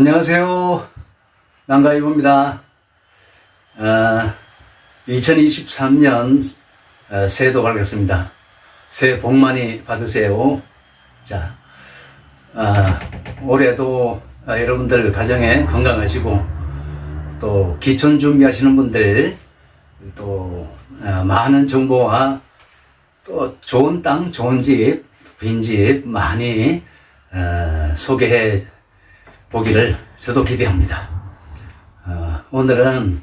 안녕하세요. 난가이브입니다. 2023년 새해도 밝았습니다. 새해 복 많이 받으세요. 자, 올해도 여러분들 가정에 건강하시고 또 기촌 준비하시는 분들 또 많은 정보와 또 좋은 땅, 좋은 집, 빈집 많이 소개해 보기를 저도 기대합니다. 오늘은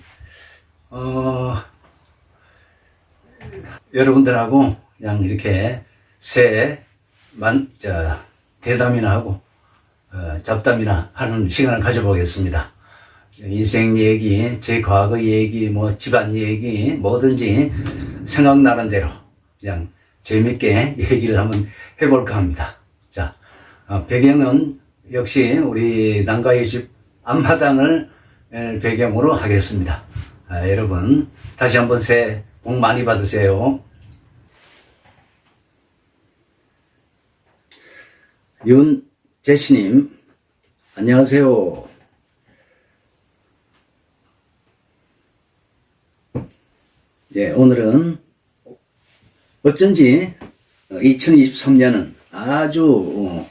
여러분들하고 그냥 이렇게 대담이나 하고 잡담이나 하는 시간을 가져보겠습니다. 인생 얘기, 제 과거 얘기, 뭐 집안 얘기, 뭐든지 생각나는 대로 그냥 재밌게 얘기를 한번 해볼까 합니다. 자, 배경은 역시 우리 난가의 집 앞마당을 배경으로 하겠습니다. 여러분 다시 한번 새해 복 많이 받으세요. 윤재시님 안녕하세요. 예, 오늘은 어쩐지 2023년은 아주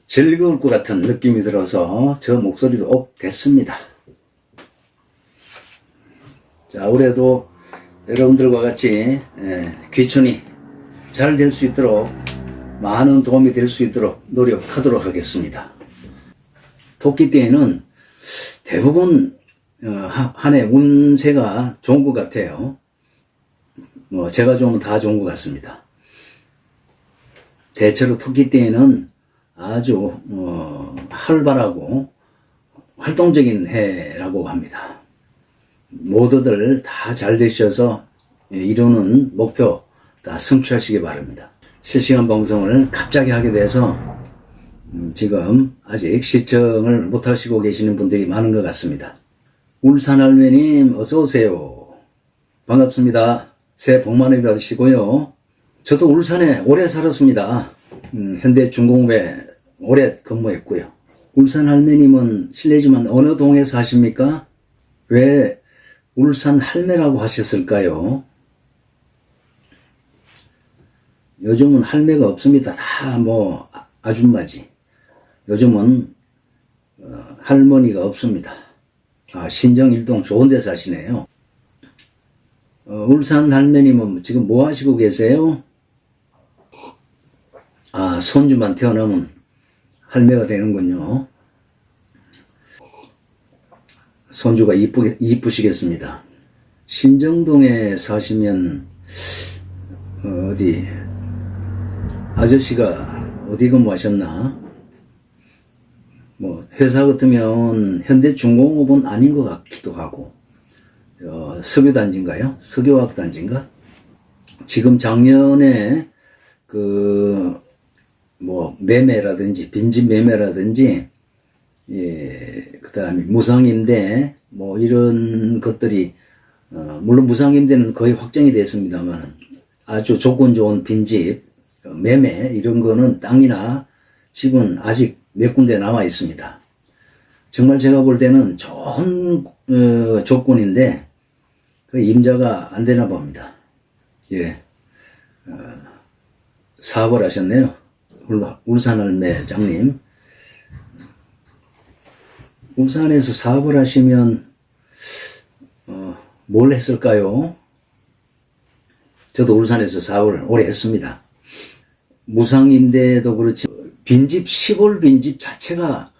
즐거울 것 같은 느낌이 들어서 저 목소리도 업 됐습니다. 자, 올해도 여러분들과 같이 귀촌이 잘 될 수 있도록 많은 도움이 될 수 있도록 노력하도록 하겠습니다. 토끼띠에는 대부분 한 해 운세가 좋은 것 같아요. 제가 좋으면 다 좋은 것 같습니다. 대체로 토끼띠에는 아주 활발하고 활동적인 해라고 합니다. 모두들 다 잘 되셔서 이루는 목표 다 성취하시기 바랍니다. 실시간 방송을 갑자기 하게 돼서 지금 아직 시청을 못 하시고 계시는 분들이 많은 것 같습니다. 울산 할매님 어서 오세요. 반갑습니다. 새해 복 많이 받으시고요. 저도 울산에 오래 살았습니다. 현대중공업에 오래 근무했고요. 울산 할매님은 실례지만 어느 동에 사십니까? 왜 울산 할매라고 하셨을까요? 요즘은 할매가 없습니다. 다 아줌마지. 요즘은 할머니가 없습니다. 신정일동 좋은 데 사시네요. 울산 할매님은 지금 뭐 하시고 계세요? 손주만 태어나면 할매가 되는군요. 손주가 이쁘시겠습니다. 신정동에 사시면 어디 아저씨가 어디 근무하셨나? 회사 같으면 현대중공업은 아닌 것 같기도 하고 석유단지인가요? 석유화학단지인가? 지금 작년에 매매라든지 빈집 매매라든지 그 다음에 무상임대 이런 것들이 물론 무상임대는 거의 확정이 됐습니다만 아주 조건 좋은 빈집 매매 이런 거는 땅이나 집은 아직 몇 군데 남아 있습니다. 정말 제가 볼 때는 좋은 조건인데 그 임자가 안 되나 봅니다. 예, 사업을 하셨네요. 울산 할매장님. 울산에서 사업을 하시면 뭘 했을까요? 저도 울산에서 사업을 오래 했습니다. 무상임대도 그렇지 빈집, 시골 빈집 자체가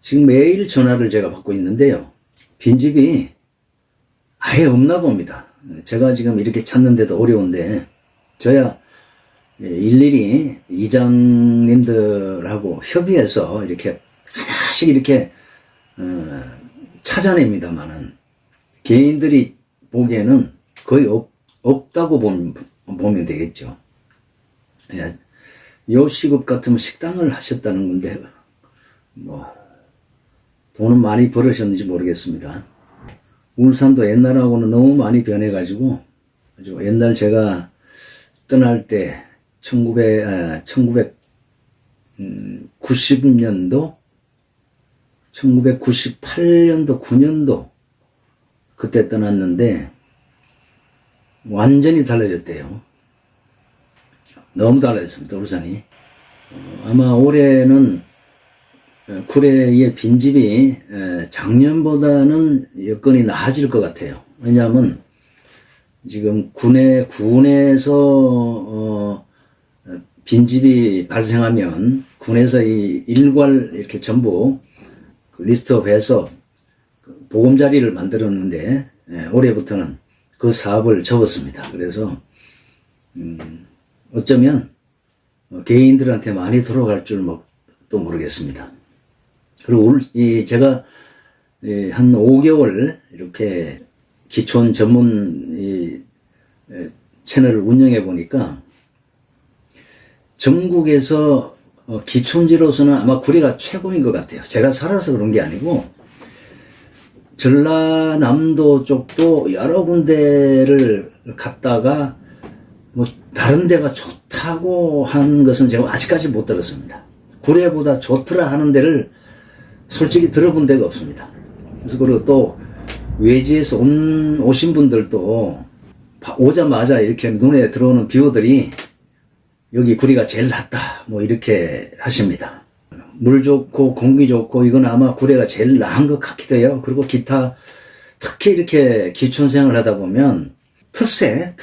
지금 매일 전화를 제가 받고 있는데요. 빈집이 아예 없나 봅니다. 제가 지금 이렇게 찾는데도 어려운데 저야 일일이 이장님들하고 협의해서 이렇게 하나씩 이렇게 찾아냅니다만은 개인들이 보기에는 거의 없다고 보면 되겠죠. 요 시급 같으면 식당을 하셨다는 건데 돈은 많이 벌으셨는지 모르겠습니다. 울산도 옛날하고는 너무 많이 변해가지고 아주 옛날 제가 떠날 때 1990년도 1998년도, 9년도 그때 떠났는데 완전히 달라졌대요. 너무 달라졌습니다, 울산이. 아마 올해는 구례의 빈집이 작년보다는 여건이 나아질 것 같아요. 왜냐하면 지금 군에서 빈집이 발생하면 군에서 이 일괄 이렇게 전부 리스트업해서 보금자리를 만들었는데 올해부터는 그 사업을 접었습니다. 그래서 어쩌면 개인들한테 많이 돌아갈 줄 또 모르겠습니다. 그리고 제가 한 5개월 이렇게 기촌 전문 채널을 운영해 보니까 전국에서 기촌지로서는 아마 구례가 최고인 것 같아요. 제가 살아서 그런 게 아니고 전라남도 쪽도 여러 군데를 갔다가 뭐 다른 데가 좋다고 한 것은 제가 아직까지 못 들었습니다. 구례보다 좋더라 하는 데를 솔직히 들어본 데가 없습니다. 그래서 그리고 또 외지에서 오신 분들도 오자마자 이렇게 눈에 들어오는 비유들이 여기 구리가 제일 낫다 뭐 이렇게 하십니다. 물 좋고 공기 좋고 이건 아마 구례가 제일 나은 것 같기도 해요. 그리고 기타 특히 이렇게 기촌생활을 하다 보면 텃세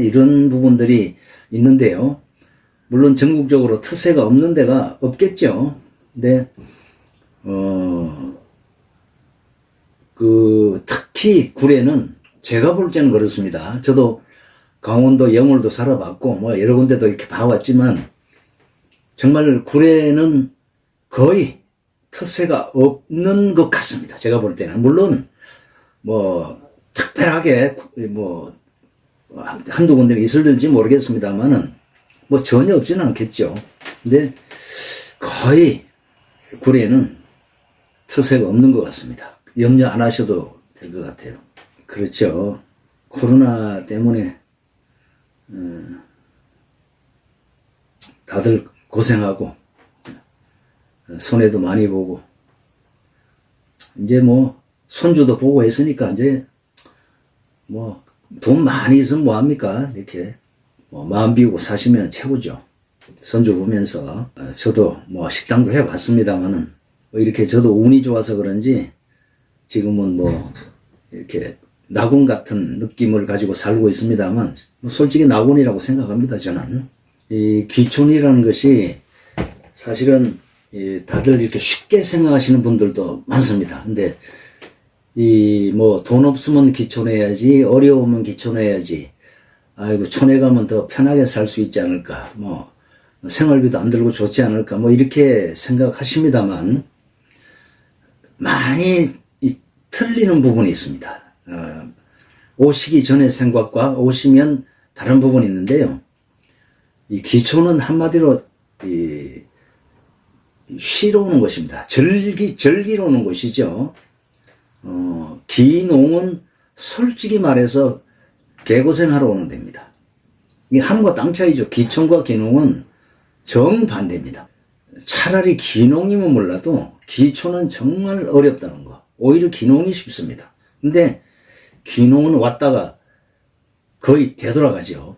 이런 부분들이 있는데요. 물론 전국적으로 텃세가 없는 데가 없겠죠. 근데 특히 구례는 제가 볼 때는 그렇습니다. 저도 강원도 영월도 살아봤고 뭐 여러 군데도 이렇게 봐왔지만 정말 구례는 거의 텃세가 없는 것 같습니다. 제가 볼 때는. 물론 뭐 특별하게 뭐 한두 군데는 있을지 모르겠습니다만은 뭐 전혀 없지는 않겠죠. 근데 거의 구례는 텃세가 없는 것 같습니다. 염려 안 하셔도 될 것 같아요. 그렇죠. 코로나 때문에 다들 고생하고 손해도 많이 보고 이제 뭐 손주도 보고 했으니까 이제 뭐 돈 많이 있으면 뭐합니까? 이렇게 뭐 마음 비우고 사시면 최고죠. 손주 보면서 저도 뭐 식당도 해봤습니다만은 뭐 이렇게 저도 운이 좋아서 그런지 지금은 뭐 이렇게 낙원 같은 느낌을 가지고 살고 있습니다만 뭐 솔직히 낙원이라고 생각합니다. 저는 이 귀촌이라는 것이 사실은 다들 이렇게 쉽게 생각하시는 분들도 많습니다. 근데 이 뭐 돈 없으면 귀촌해야지, 어려우면 귀촌해야지, 아이고 촌에 가면 더 편하게 살 수 있지 않을까, 뭐 생활비도 안 들고 좋지 않을까, 뭐 이렇게 생각하십니다만 많이 틀리는 부분이 있습니다. 오시기 전의 생각과 오시면 다른 부분이 있는데요. 이 귀촌은 한마디로 쉬러 오는 것입니다. 절기로 오는 것이죠. 귀농은 솔직히 말해서 개고생하러 오는 데입니다. 이게 하늘과 땅 차이죠. 귀촌과 귀농은 정반대입니다. 차라리 귀농이면 몰라도 귀촌은 정말 어렵다는 거. 오히려 귀농이 쉽습니다. 근데 귀농은 왔다가 거의 되돌아가죠.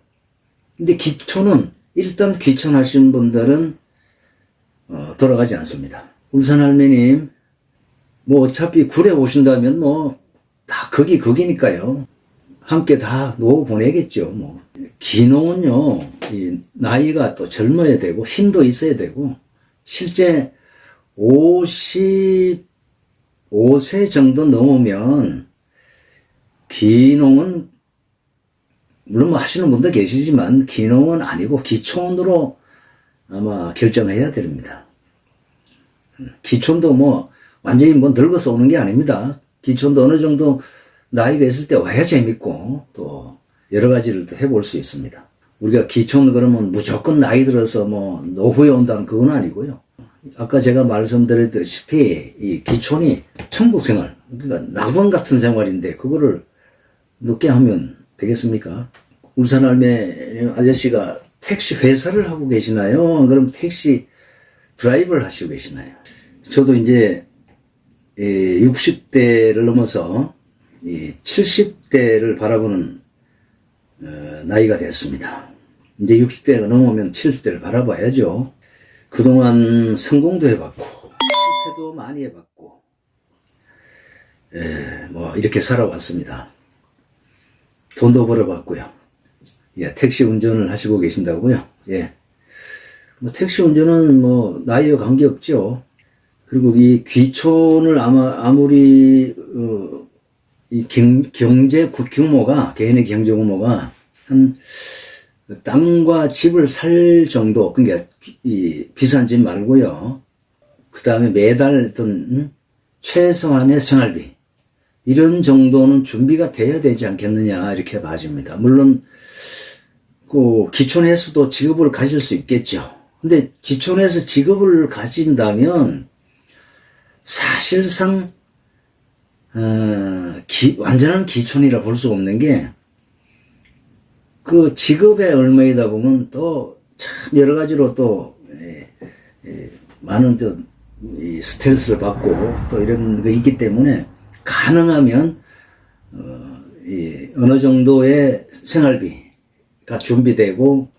근데 귀촌은 일단 귀촌하신 분들은 돌아가지 않습니다. 울산 할매님 뭐 어차피 구례 오신다면 뭐 다 거기니까요. 함께 다 노후 보내겠죠. 뭐 귀농은요, 이 나이가 또 젊어야 되고 힘도 있어야 되고 실제 55세 정도 넘으면 귀농은 물론 뭐 하시는 분도 계시지만 귀농은 아니고 귀촌으로 아마 결정해야 됩니다. 귀촌도 뭐 완전히 뭐 늙어서 오는 게 아닙니다. 귀촌도 어느 정도 나이가 있을 때 와야 재밌고 또 여러 가지를 또 해볼 수 있습니다. 우리가 귀촌 그러면 무조건 나이 들어서 뭐 노후에 온다는 그건 아니고요. 아까 제가 말씀드렸다시피 이 귀촌이 천국 생활, 그러니까 낙원 같은 생활인데 그거를 늦게 하면 되겠습니까? 울산 할매 아저씨가 택시 회사를 하고 계시나요? 그럼 택시 드라이버를 하시고 계시나요? 저도 이제 60대를 넘어서 70대를 바라보는 나이가 됐습니다. 이제 60대가 넘으면 70대를 바라봐야죠. 그동안 성공도 해봤고 실패도 많이 해봤고 뭐 이렇게 살아왔습니다. 돈도 벌어봤고요. 예, 택시 운전을 하시고 계신다고요? 예. 뭐 택시 운전은 뭐 나이와 관계없죠. 그리고 이 귀촌을 아무리 이 경제 규모가, 개인의 경제 규모가 한 땅과 집을 살 정도, 그러니까 이 비싼 집 말고요. 그 다음에 매달 어떤 최소한의 생활비 이런 정도는 준비가 돼야 되지 않겠느냐 이렇게 봐집니다. 물론 그 기촌에서도 직업을 가질 수 있겠죠. 근데 기촌에서 직업을 가진다면 사실상 완전한 기촌이라 볼 수 없는 게 그 직업의 얼마이다 보면 또 참 여러 가지로 또 많은 또 스트레스를 받고 또 이런 게 있기 때문에 가능하면 어느 정도의 생활비가 준비되고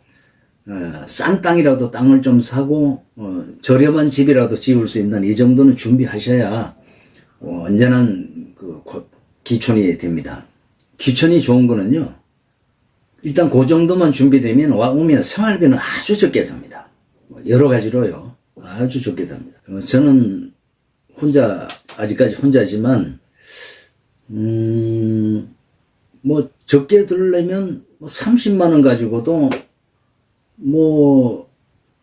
싼 땅이라도 땅을 좀 사고 저렴한 집이라도 지을 수 있는 이 정도는 준비하셔야 완전한 그 기촌이 됩니다. 기촌이 좋은 거는요. 일단 그 정도만 준비되면 오면 생활비는 아주 적게 듭니다. 여러 가지로요. 아주 적게 듭니다. 저는 아직까지 혼자지만 뭐 적게 들려면 30만 원 가지고도 뭐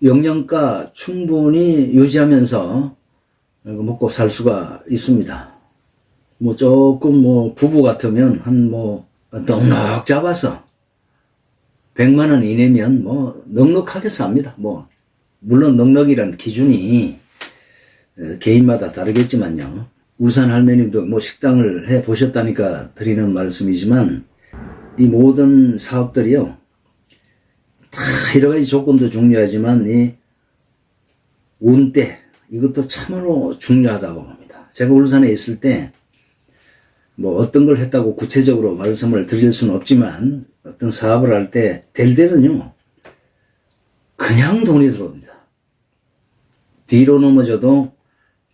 영양가 충분히 유지하면서 먹고 살 수가 있습니다. 뭐 조금 뭐 부부 같으면 한 뭐 넉넉 잡아서 100만 원 이내면 뭐 넉넉하게 삽니다. 뭐 물론 넉넉이란 기준이 개인마다 다르겠지만요. 울산 할머님도 뭐 식당을 해 보셨다니까 드리는 말씀이지만 이 모든 사업들이요. 다 여러 가지 조건도 중요하지만 이 운때 이것도 참으로 중요하다고 봅니다. 제가 울산에 있을 때 뭐 어떤 걸 했다고 구체적으로 말씀을 드릴 수는 없지만 어떤 사업을 할 때 될 때는요. 그냥 돈이 들어옵니다. 뒤로 넘어져도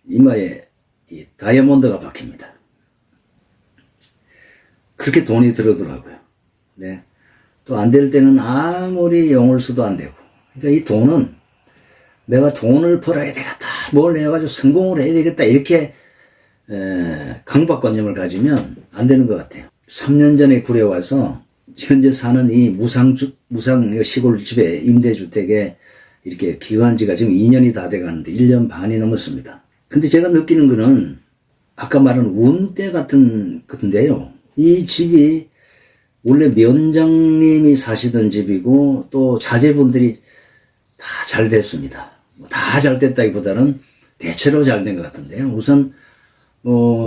이마에 이 다이아몬드가 박힙니다. 그렇게 돈이 들어오더라고요. 네. 또 안 될 때는 아무리 용을 써도 안 되고. 그러니까 이 돈은 내가 돈을 벌어야 되겠다. 뭘 해가지고 성공을 해야 되겠다. 이렇게 강박관념을 가지면 안 되는 것 같아요. 3년 전에 구례 와서 현재 사는 이 무상 시골집에 임대주택에 이렇게 기간한 지가 지금 2년이 다 돼가는데 1년 반이 넘었습니다. 근데 제가 느끼는 거는 아까 말한 운대 같은 건데요. 이 집이 원래 면장님이 사시던 집이고 또 자제분들이 다 잘 됐습니다. 다 잘 됐다기보다는 대체로 잘 된 것 같은데요. 우선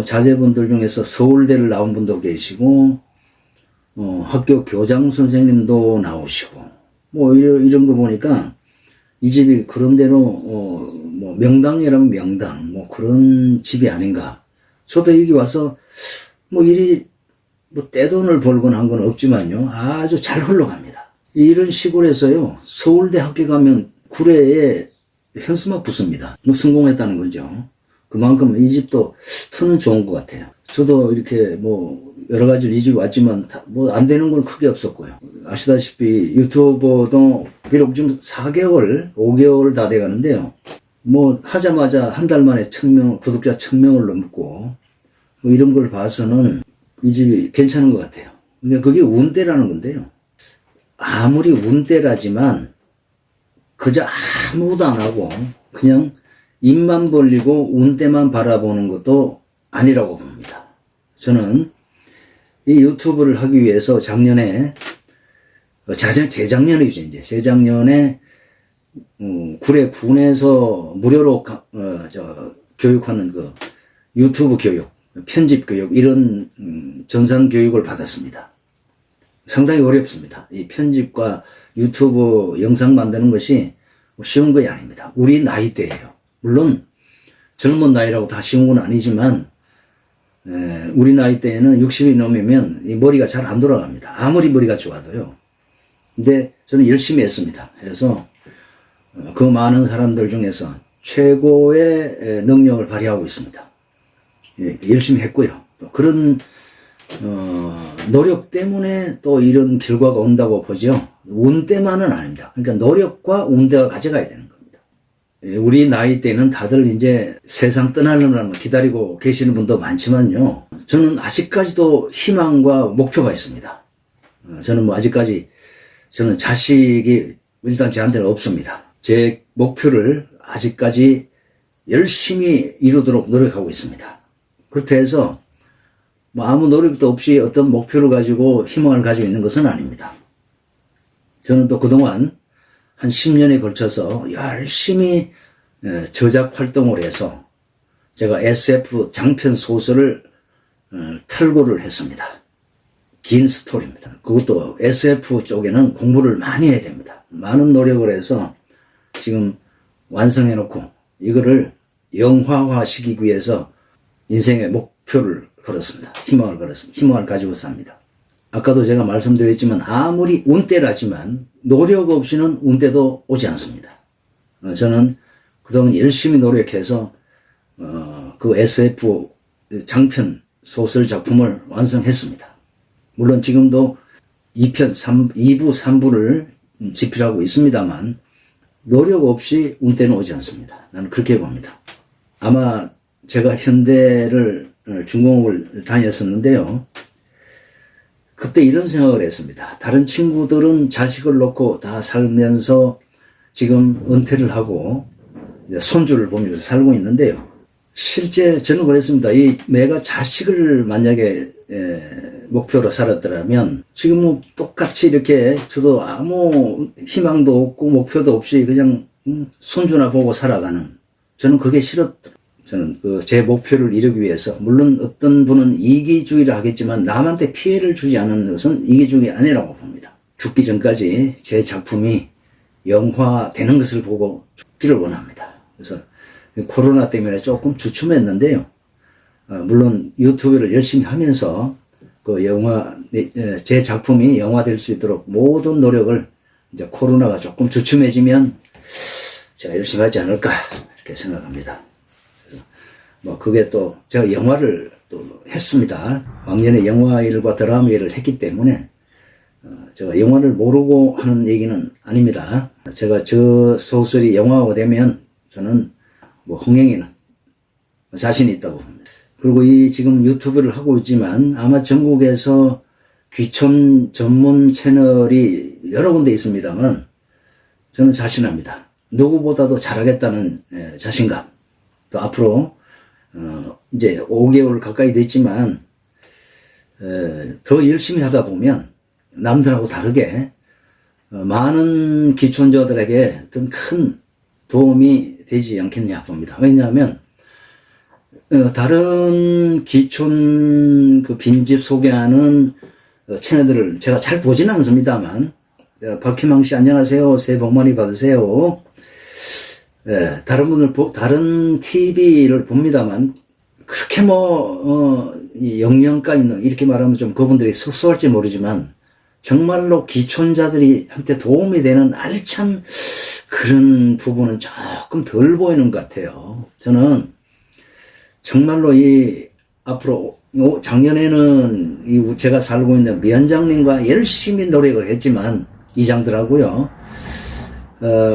자제분들 중에서 서울대를 나온 분도 계시고 학교 교장 선생님도 나오시고 뭐 이런 거 보니까 이 집이 그런 대로 뭐 명당이라면 명당 뭐 그런 집이 아닌가. 저도 여기 와서 뭐 이리 뭐 떼돈을 벌거나 한 건 없지만요. 아주 잘 흘러갑니다. 이런 시골에서요. 서울대 학교 가면 구례에 현수막 붙습니다. 뭐 성공했다는 거죠. 그만큼 이 집도 터는 좋은 것 같아요. 저도 이렇게 뭐 여러 가지로 이 집에 왔지만 뭐 안 되는 건 크게 없었고요. 아시다시피 유튜버도 비록 지금 4개월, 5개월 다 돼가는데요. 뭐 하자마자 한 달 만에 구독자 1000명을 넘고 뭐 이런 걸 봐서는 이 집이 괜찮은 것 같아요. 그러니까 그게 운대라는 건데요. 아무리 운대라지만 그저 아무것도 안 하고 그냥 입만 벌리고 운대만 바라보는 것도 아니라고 봅니다. 저는 이 유튜브를 하기 위해서 작년에 재작년이죠 이제 재작년에 구례 군에서 무료로 교육하는 그 유튜브 교육, 편집 교육 이런 전산 교육을 받았습니다. 상당히 어렵습니다. 이 편집과 유튜브 영상 만드는 것이 쉬운 것이 아닙니다. 우리 나이대예요. 물론 젊은 나이라고 다 쉬운 건 아니지만 우리 나이 때에는 60이 넘으면 이 머리가 잘 안 돌아갑니다. 아무리 머리가 좋아도요. 근데 저는 열심히 했습니다. 해서 그 많은 사람들 중에서 최고의 능력을 발휘하고 있습니다. 열심히 했고요. 또 그런 노력 때문에 또 이런 결과가 온다고 보죠. 운 때만은 아닙니다. 그러니까 노력과 운대가 가져가야 되는 겁니다. 우리 나이 때는 다들 이제 세상 떠나려면 기다리고 계시는 분도 많지만요. 저는 아직까지도 희망과 목표가 있습니다. 저는 뭐 아직까지 저는 자식이 일단 저한테는 없습니다. 제 목표를 아직까지 열심히 이루도록 노력하고 있습니다. 그렇다 해서 뭐 아무 노력도 없이 어떤 목표를 가지고 희망을 가지고 있는 것은 아닙니다. 저는 또 그동안 한 10년에 걸쳐서 열심히 저작 활동을 해서 제가 SF 장편 소설을 탈고를 했습니다. 긴 스토리입니다. 그것도 SF 쪽에는 공부를 많이 해야 됩니다. 많은 노력을 해서 지금 완성해 놓고 이거를 영화화 시키기 위해서 인생의 목표를 걸었습니다. 희망을 걸었습니다. 희망을 가지고 삽니다. 아까도 제가 말씀드렸지만 아무리 운때라지만 노력 없이는 운때도 오지 않습니다. 저는 그동안 열심히 노력해서 그 SF 장편 소설 작품을 완성했습니다. 물론 지금도 2부, 3부를 집필하고 있습니다만 노력 없이 운때는 오지 않습니다. 나는 그렇게 봅니다. 아마 제가 현대를 중공업을 다녔었는데요. 그때 이런 생각을 했습니다. 다른 친구들은 자식을 놓고 다 살면서 지금 은퇴를 하고 손주를 보면서 살고 있는데요. 실제 저는 그랬습니다. 내가 자식을 만약에 목표로 살았더라면 지금 뭐 똑같이 이렇게 저도 아무 희망도 없고 목표도 없이 그냥 손주나 보고 살아가는, 저는 그게 싫었더라고요. 저는 제 목표를 이루기 위해서, 물론 어떤 분은 이기주의를 하겠지만 남한테 피해를 주지 않는 것은 이기주의 아니라고 봅니다. 죽기 전까지 제 작품이 영화되는 것을 보고 죽기를 원합니다. 그래서 코로나 때문에 조금 주춤했는데요. 물론 유튜브를 열심히 하면서 제 작품이 영화될 수 있도록 모든 노력을, 이제 코로나가 조금 주춤해지면 제가 열심히 하지 않을까 이렇게 생각합니다. 그래서 뭐 그게 또 제가 영화를 또 했습니다. 왕년에 영화 일과 드라마 일을 했기 때문에 제가 영화를 모르고 하는 얘기는 아닙니다. 제가 저 소설이 영화가 되면 저는 뭐 흥행에는 자신이 있다고 봅니다. 그리고 지금 유튜브를 하고 있지만 아마 전국에서 귀촌 전문 채널이 여러 군데 있습니다만 저는 자신합니다. 누구보다도 잘하겠다는 자신감. 또 앞으로 이제 5개월 가까이 됐지만 더 열심히 하다 보면 남들하고 다르게 많은 귀촌자들에게 어떤 큰 도움이 되지 않겠냐 봅니다. 왜냐하면 다른 귀촌 빈집 소개하는 채널들을 제가 잘 보지는 않습니다만, 박희망 씨 안녕하세요. 새해 복 많이 받으세요. 다른 TV를 봅니다만 그렇게 영양가 있는, 이렇게 말하면 좀 그분들이 섭섭할지 모르지만 정말로 귀촌자들이 한테 도움이 되는 알찬 그런 부분은 조금 덜 보이는 것 같아요. 저는 정말로 앞으로 작년에는 제가 살고 있는 위원장님과 열심히 노력을 했지만 이장들하고요.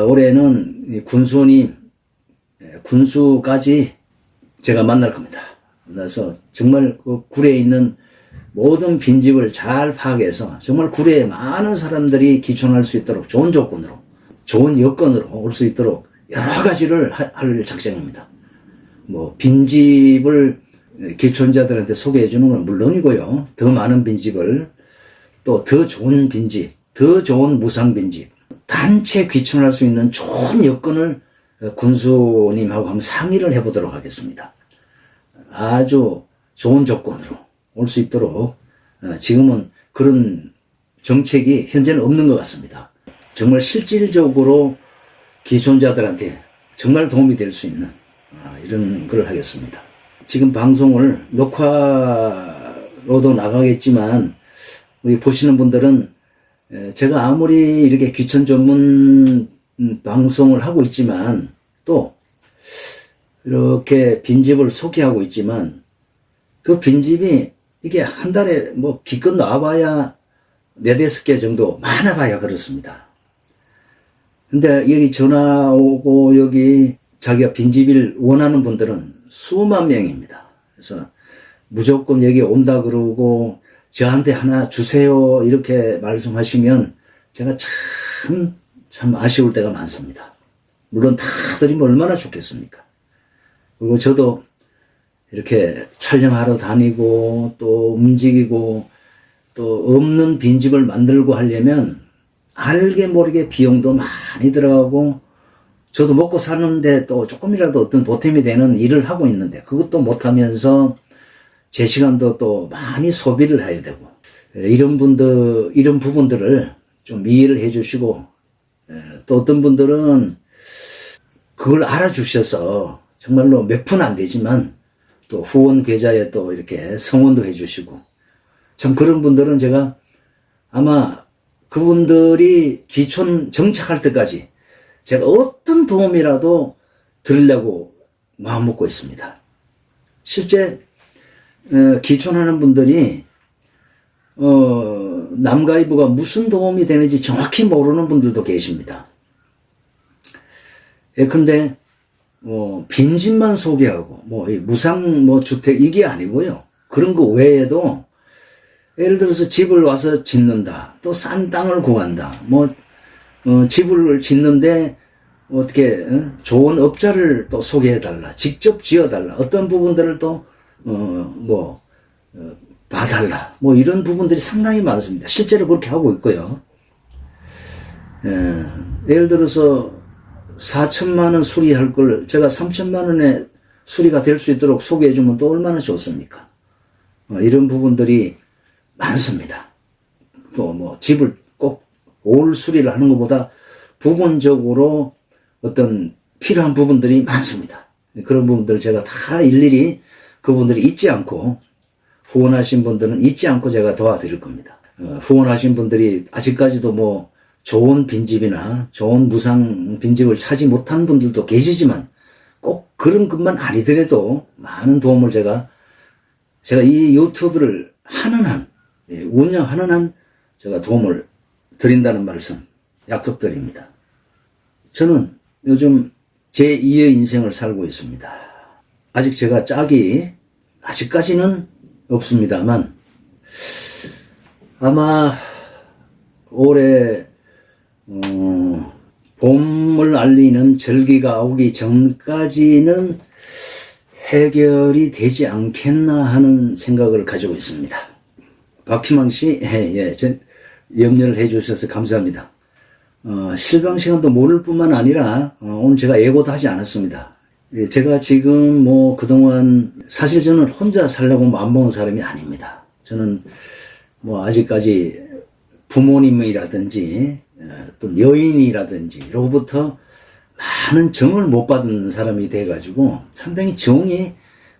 올해는 군수까지 제가 만날 겁니다. 그래서 정말 구례에 있는 모든 빈집을 잘 파악해서 정말 구례에 많은 사람들이 귀촌할 수 있도록 좋은 조건으로, 좋은 여건으로 올 수 있도록 여러 가지를 할 작정입니다. 뭐 빈집을 귀촌자들한테 소개해 주는 건 물론이고요. 더 많은 빈집을, 또 더 좋은 빈집, 더 좋은 무상 빈집, 단체 귀촌할 수 있는 좋은 여건을 군수님하고 한번 상의를 해보도록 하겠습니다. 아주 좋은 조건으로 올 수 있도록 지금은 그런 정책이 현재는 없는 것 같습니다. 정말 실질적으로 귀촌자들한테 정말 도움이 될 수 있는 이런 글을 하겠습니다. 지금 방송을 녹화로도 나가겠지만 우리 보시는 분들은 제가 아무리 이렇게 귀천 전문 방송을 하고 있지만 또 이렇게 빈집을 소개하고 있지만 그 빈집이 이게 한 달에 뭐 기껏 나와봐야 4-5개 정도 많아봐야 그렇습니다. 근데 여기 전화 오고 여기 자기가 빈집을 원하는 분들은 수만 명입니다. 그래서 무조건 여기 온다 그러고 저한테 하나 주세요 이렇게 말씀하시면 제가 참 아쉬울 때가 많습니다. 물론 다 드리면 얼마나 좋겠습니까? 그리고 저도 이렇게 촬영하러 다니고 또 움직이고 또 없는 빈집을 만들고 하려면 알게 모르게 비용도 많이 들어가고 저도 먹고 사는데 또 조금이라도 어떤 보탬이 되는 일을 하고 있는데 그것도 못하면서 제 시간도 또 많이 소비를 해야 되고 이런 부분들을 좀 이해를 해 주시고 또 어떤 분들은 그걸 알아주셔서 정말로 몇 푼 안 되지만 또 후원 계좌에 또 이렇게 성원도 해 주시고 참 그런 분들은 제가 아마 그분들이 귀촌 정착할 때까지 제가 어떤 도움이라도 드리려고 마음먹고 있습니다. 실제 귀촌하는 분들이 남가이브가 무슨 도움이 되는지 정확히 모르는 분들도 계십니다. 예컨대 빈집만 소개하고 무상 주택 이게 아니고요. 그런 거 외에도 예를 들어서 집을 와서 짓는다. 또 싼 땅을 구한다. 집을 짓는데 어떻게 좋은 업자를 또 소개해달라. 직접 지어달라. 어떤 부분들을 또 봐달라. 이런 부분들이 상당히 많습니다. 실제로 그렇게 하고 있고요. 예를 들어서 4천만 원 수리할 걸 제가 3천만 원에 수리가 될 수 있도록 소개해주면 또 얼마나 좋습니까? 이런 부분들이 많습니다. 또 집을 꼭 올 수리를 하는 것보다 부분적으로 어떤 필요한 부분들이 많습니다. 그런 부분들 제가 다 일일이 그분들이 잊지 않고 후원하신 분들은 잊지 않고 제가 도와드릴 겁니다. 후원하신 분들이 아직까지도 좋은 빈집이나 좋은 무상 빈집을 찾지 못한 분들도 계시지만 꼭 그런 것만 아니더라도 많은 도움을 제가 이 유튜브를 하는 한 운영하는 한 제가 도움을 드린다는 말씀 약속드립니다. 저는 요즘 제2의 인생을 살고 있습니다. 아직 제가 짝이 아직까지는 없습니다만 아마 올해 봄을 알리는 절기가 오기 전까지는 해결이 되지 않겠나 하는 생각을 가지고 있습니다. 박희망 씨, 염려를 해주셔서 감사합니다. 실방 시간도 모를 뿐만 아니라 오늘 제가 예고도 하지 않았습니다. 제가 지금 그동안 사실 저는 혼자 살려고 마음 먹은 사람이 아닙니다. 저는 아직까지 부모님이라든지 또 여인이라든지로부터 많은 정을 못 받은 사람이 돼가지고 상당히 정이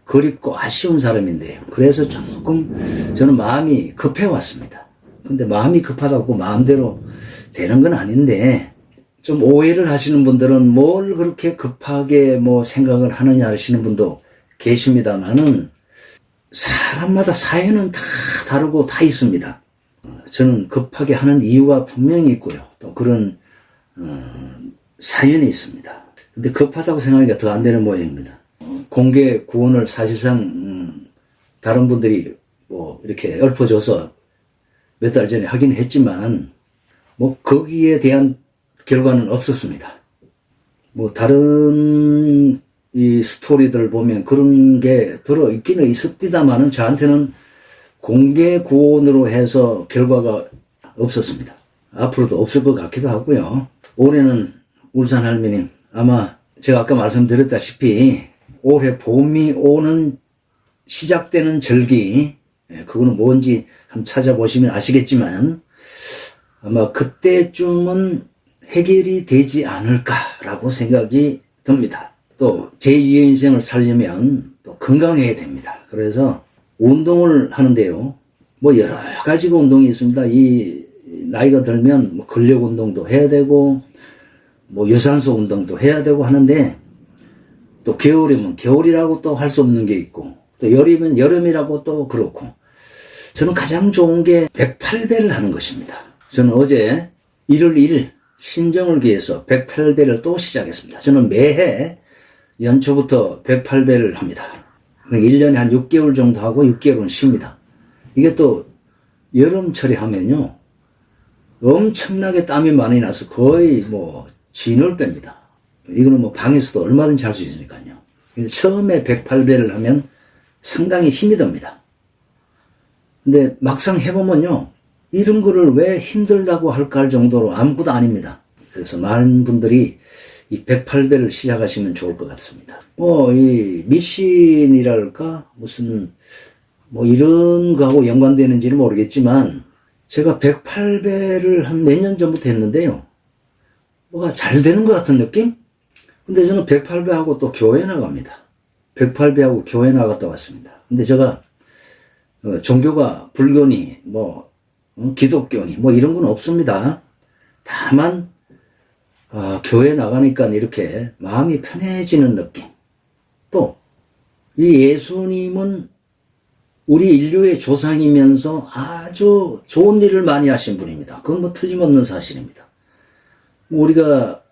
그립고 아쉬운 사람인데요. 그래서 조금 저는 마음이 급해왔습니다. 근데 마음이 급하다고 마음대로 되는 건 아닌데 좀 오해를 하시는 분들은 뭘 그렇게 급하게 생각을 하느냐 하시는 분도 계십니다만은 사람마다 사연은 다 다르고 다 있습니다. 저는 급하게 하는 이유가 분명히 있고요. 또 그런 사연이 있습니다. 근데 급하다고 생각하니까 더 안 되는 모양입니다. 공개 구원을 사실상 다른 분들이 이렇게 읊어줘서 몇 달 전에 하긴 했지만 거기에 대한 결과는 없었습니다. 다른 이 스토리들 보면 그런 게 들어있기는 있었디다마는 저한테는 공개 구원으로 해서 결과가 없었습니다. 앞으로도 없을 것 같기도 하고요. 올해는 울산 할머님 아마 제가 아까 말씀드렸다시피 올해 봄이 오는 시작되는 절기 그거는 뭔지 한번 찾아보시면 아시겠지만 아마 그때쯤은 해결이 되지 않을까라고 생각이 듭니다. 또 제2의 인생을 살려면 또 건강해야 됩니다. 그래서 운동을 하는데요. 뭐 여러 가지가 운동이 있습니다. 이 나이가 들면 뭐 근력 운동도 해야 되고 뭐 유산소 운동도 해야 되고 하는데 또 겨울이면 겨울이라고 또 할 수 없는 게 있고 또 여름이면 여름이라고 또 그렇고 저는 가장 좋은 게 108배를 하는 것입니다. 저는 어제 1월 1일 신정을 기해서 108배를 또 시작했습니다. 저는 매해 연초부터 108배를 합니다. 1년에 한 6개월 정도 하고 6개월은 쉽니다. 이게 또 여름철에 하면요 엄청나게 땀이 많이 나서 거의 뭐 진을 뺍니다. 이거는 뭐 방에서도 얼마든지 할 수 있으니까요. 처음에 108배를 하면 상당히 힘이 듭니다. 근데 막상 해보면요 이런 거를 왜 힘들다고 할까 할 정도로 아무것도 아닙니다. 그래서 많은 분들이 이 108배를 시작하시면 좋을 것 같습니다. 뭐 이 미신이랄까 무슨 뭐 이런 거하고 연관되는지는 모르겠지만 제가 108배를 한 몇 년 전부터 했는데요. 뭐가 잘 되는 것 같은 느낌? 근데 저는 108배하고 또 교회 나갑니다. 108배하고 교회 나갔다 왔습니다. 근데 제가 종교가 불교니 뭐 기독교니 뭐 이런 건 없습니다. 다만 교회 나가니까 이렇게 마음이 편해지는 느낌. 또 이 예수님은 우리 인류의 조상이면서 아주 좋은 일을 많이 하신 분입니다. 그건 뭐 틀림없는 사실입니다. 우리가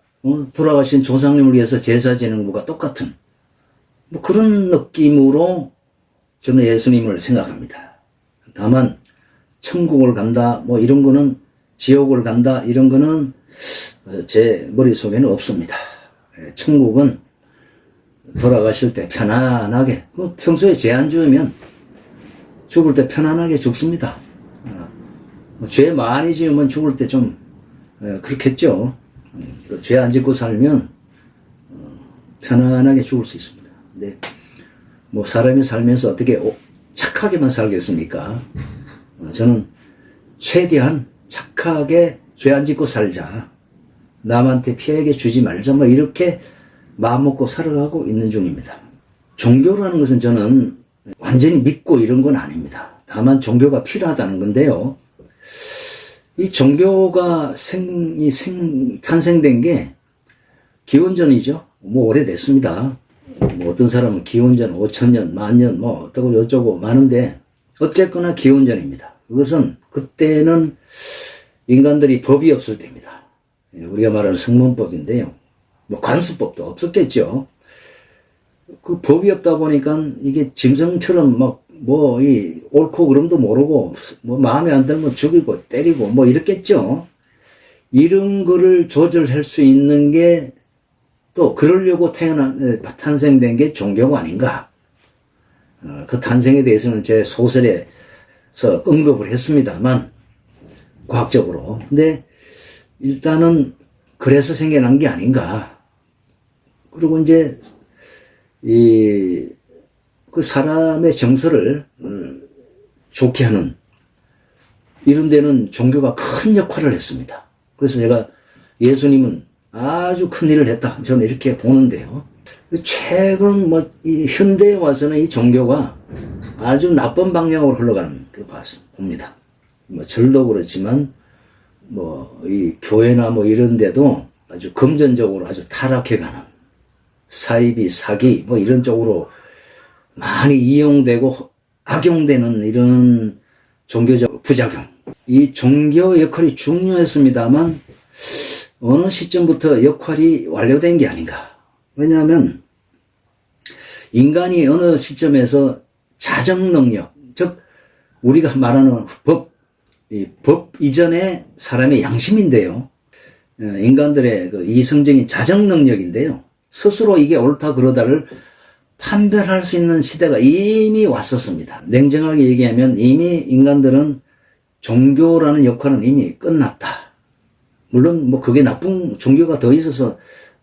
돌아가신 조상님을 위해서 제사 지는 것과 똑같은 뭐 그런 느낌으로 저는 예수님을 생각합니다. 다만 천국을 간다 뭐 이런 거는 지옥을 간다 이런 거는 제 머릿속에는 없습니다. 천국은 돌아가실 때 편안하게 평소에 죄 안 지으면 죽을 때 편안하게 죽습니다. 죄 많이 지으면 죽을 때 좀 그렇겠죠. 죄 안 짓고 살면 편안하게 죽을 수 있습니다. 근데 뭐 사람이 살면서 어떻게 착하게만 살겠습니까? 저는 최대한 착하게 죄 안 짓고 살자. 남한테 피해게 주지 말자. 뭐 이렇게 마음 먹고 살아가고 있는 중입니다. 종교라는 것은 저는 완전히 믿고 이런 건 아닙니다. 다만 종교가 필요하다는 건데요. 이 종교가 탄생된 게 기원전이죠. 뭐 오래됐습니다. 뭐 어떤 사람은 기원전 5천년, 만년 뭐 어쩌고 저쩌고 많은데 어쨌거나 기원전입니다. 그것은 그때는 인간들이 법이 없을 때입니다. 우리가 말하는 성문법인데요. 뭐 관습법도 없었겠죠. 그 법이 없다 보니까 이게 짐승처럼 막 뭐 이 옳고 그름도 모르고 뭐 마음에 안 들면 죽이고 때리고 뭐 이랬겠죠. 이런 거를 조절할 수 있는 게 또 그러려고 탄생된 게 종교가 아닌가. 그 탄생에 대해서는 제 소설에서 언급을 했습니다만 과학적으로. 근데 일단은 그래서 생겨난 게 아닌가. 그리고 이제 그 사람의 정서를 좋게 하는 이런 데는 종교가 큰 역할을 했습니다. 그래서 제가 예수님은 아주 큰 일을 했다. 저는 이렇게 보는데요. 최근 뭐 이 현대에 와서는 이 종교가 아주 나쁜 방향으로 흘러가는 그 봅니다. 뭐 절도 그렇지만 뭐 이 교회나 뭐 이런 데도 아주 금전적으로 아주 타락해가는 사이비 사기 뭐 이런 쪽으로 많이 이용되고 악용되는 이런 종교적 부작용. 이 종교 역할이 중요했습니다만 어느 시점부터 역할이 완료된 게 아닌가. 왜냐하면 인간이 어느 시점에서 자정 능력, 즉 우리가 말하는 법 이전에 사람의 양심인데요. 인간들의 그 이성적인 자정 능력인데요. 스스로 이게 옳다 그러다를 판별할 수 있는 시대가 이미 왔었습니다. 냉정하게 얘기하면 이미 인간들은 종교라는 역할은 이미 끝났다. 물론 뭐 그게 나쁜 종교가 더 있어서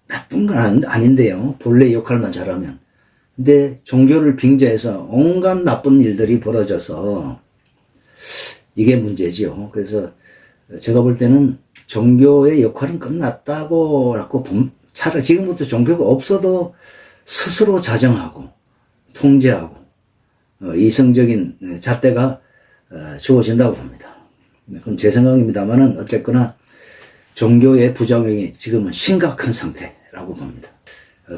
나쁜 건 아닌데요. 본래 역할만 잘하면. 근데 종교를 빙자해서 온갖 나쁜 일들이 벌어져서 이게 문제지요. 그래서 제가 볼 때는 종교의 역할은 끝났다고 차라리 지금부터 종교가 없어도 스스로 자정하고 통제하고 이성적인 잣대가 주어진다고 봅니다. 그건 제 생각입니다만은 어쨌거나 종교의 부작용이 지금은 심각한 상태라고 봅니다.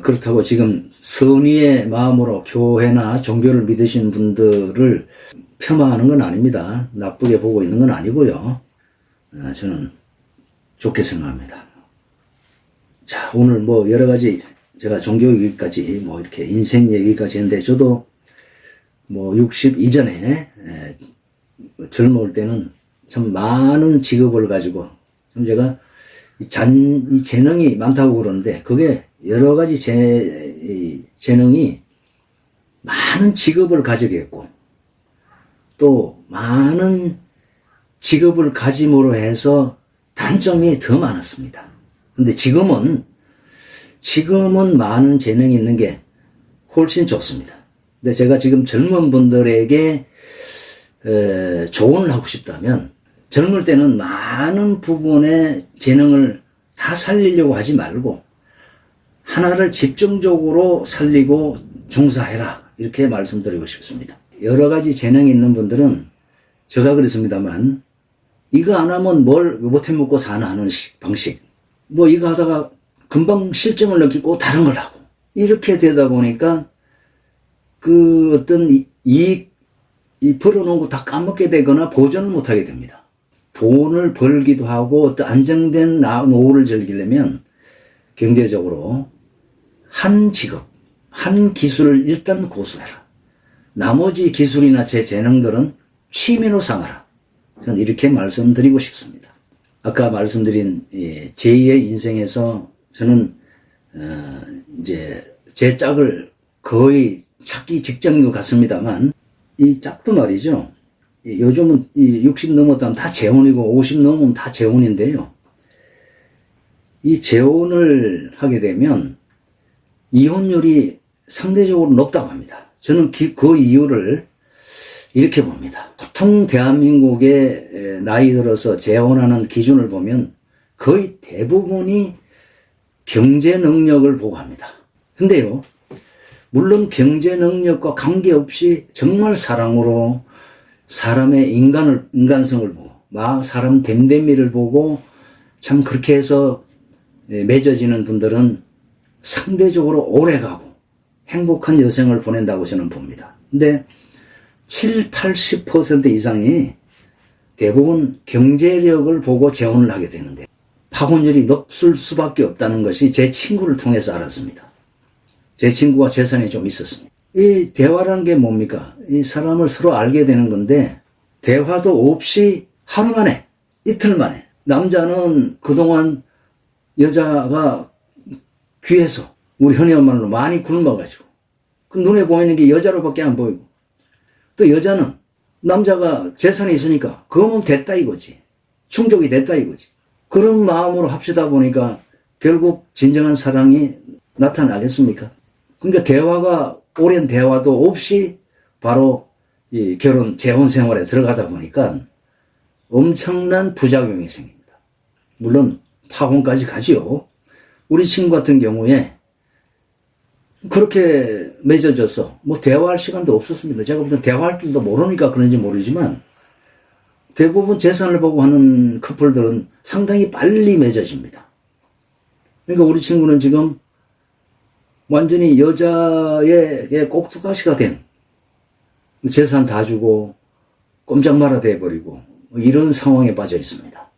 그렇다고 지금 선의의 마음으로 교회나 종교를 믿으신 분들을 폄하하는 건 아닙니다. 나쁘게 보고 있는 건 아니고요. 저는 좋게 생각합니다. 자, 오늘 뭐 여러 가지 제가 종교 얘기까지 뭐 이렇게 인생 얘기까지 했는데 저도 뭐 60 이전에 젊을 때는 참 많은 직업을 가지고 좀 제가 이 재능이 많다고 그러는데 그게 여러 가지 재능이 많은 직업을 가지게 했고 또 많은 직업을 가짐으로 해서 단점이 더 많았습니다. 근데 지금은 많은 재능이 있는 게 훨씬 좋습니다. 근데 제가 지금 젊은 분들에게 조언을 하고 싶다면 젊을 때는 많은 부분의 재능을 다 살리려고 하지 말고 하나를 집중적으로 살리고 종사해라 이렇게 말씀드리고 싶습니다. 여러 가지 재능이 있는 분들은 제가 그랬습니다만 이거 안 하면 뭘 못해 먹고 사나 하는 방식 뭐 이거 하다가 금방 실증을 느끼고 다른 걸 하고 이렇게 되다 보니까 그 어떤 이 벌어놓은 거 다 까먹게 되거나 보존을 못하게 됩니다. 돈을 벌기도 하고 어떤 안정된 노후를 즐기려면 경제적으로 한 직업, 한 기술을 일단 고수해라. 나머지 기술이나 제 재능들은 취미로 삼아라. 저는 이렇게 말씀드리고 싶습니다. 아까 말씀드린 제2의 인생에서 저는 이제 제 짝을 거의 찾기 직전인 것 같습니다만 이 짝도 말이죠. 요즘은 60 넘었다면 다 재혼이고 50 넘으면 다 재혼인데요. 이 재혼을 하게 되면 이혼율이 상대적으로 높다고 합니다. 저는 그 이유를 이렇게 봅니다. 보통 대한민국의 나이 들어서 재혼하는 기준을 보면 거의 대부분이 경제 능력을 보고 합니다. 근데요, 물론 경제 능력과 관계없이 정말 사랑으로 사람의 인간성을 보고, 사람 됨됨이를 보고 참 그렇게 해서 맺어지는 분들은 상대적으로 오래가고 행복한 여생을 보낸다고 저는 봅니다. 근데 70-80% 이상이 대부분 경제력을 보고 재혼을 하게 되는데 파혼율이 높을 수밖에 없다는 것이 제 친구를 통해서 알았습니다. 제 친구가 재산이 좀 있었습니다. 이 대화라는 게 뭡니까? 이 사람을 서로 알게 되는 건데 대화도 없이 하루 만에, 이틀 만에 남자는 그동안 여자가 귀해서 우리 흔히 말로 많이 굶어가지고 그 눈에 보이는 게 여자로밖에 안 보이고 또 여자는 남자가 재산이 있으니까 그거면 됐다 이거지. 충족이 됐다 이거지. 그런 마음으로 합시다 보니까 결국 진정한 사랑이 나타나겠습니까? 그러니까 오랜 대화도 없이 바로 이 재혼 생활에 들어가다 보니까 엄청난 부작용이 생깁니다. 물론 파혼까지 가지요. 우리 친구 같은 경우에 그렇게 맺어져서 뭐 대화할 시간도 없었습니다. 제가 볼 때 대화할 줄도 모르니까 그런지 모르지만 대부분 재산을 보고 하는 커플들은 상당히 빨리 맺어집니다. 그러니까 우리 친구는 지금 완전히 여자의 꼭두가시가 된 재산 다 주고 꼼짝 말아 돼버리고 이런 상황에 빠져 있습니다.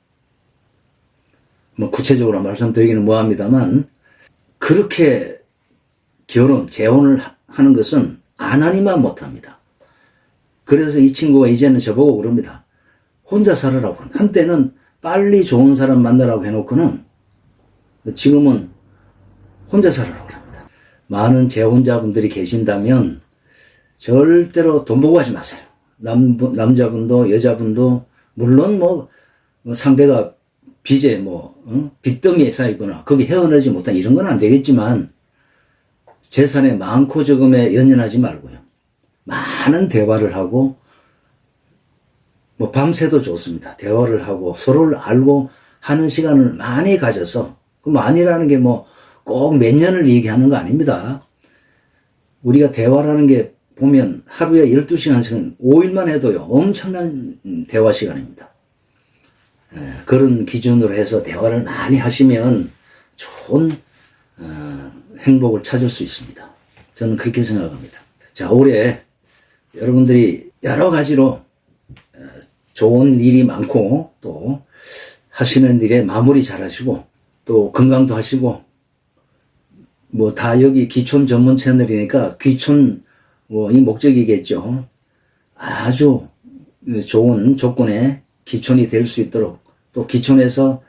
뭐 구체적으로 말씀드리기는 뭐합니다만 그렇게 재혼을 하는 것은 안 하니만 못합니다. 그래서 이 친구가 이제는 저보고 그럽니다. 혼자 살아라고. 한때는 빨리 좋은 사람 만나라고 해놓고는 지금은 혼자 살아라고 합니다. 많은 재혼자분들이 계신다면 절대로 돈 보고 하지 마세요. 남자분도 여자분도 물론 뭐 상대가 빚에 빚덩이에 쌓이거나 거기 헤어나지 못한 이런 건 안 되겠지만 재산에 많고 적음에 연연하지 말고요. 많은 대화를 하고 밤새도 좋습니다. 대화를 하고 서로를 알고 하는 시간을 많이 가져서 그 많이라는 게 꼭 몇 년을 얘기하는 거 아닙니다. 우리가 대화라는 게 보면 하루에 12시간씩은 5일만 해도요, 엄청난 대화 시간입니다. 그런 기준으로 해서 대화를 많이 하시면 좋은 행복을 찾을 수 있습니다. 저는 그렇게 생각합니다. 자, 올해 여러분들이 여러 가지로 좋은 일이 많고 또 하시는 일에 마무리 잘 하시고 또 건강도 하시고 뭐 다 여기 귀촌 전문 채널이니까 귀촌 이 목적이겠죠. 아주 좋은 조건의 귀촌이 될 수 있도록 또 귀촌에서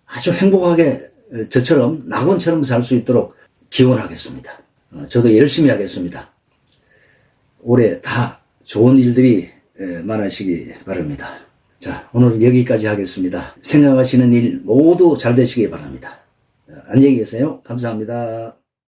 아주 행복하게 저처럼 낙원처럼 살 수 있도록 기원하겠습니다. 저도 열심히 하겠습니다. 올해 다 좋은 일들이 많으시기 바랍니다. 자, 오늘 여기까지 하겠습니다. 생각하시는 일 모두 잘 되시기 바랍니다. 안녕히 계세요. 감사합니다.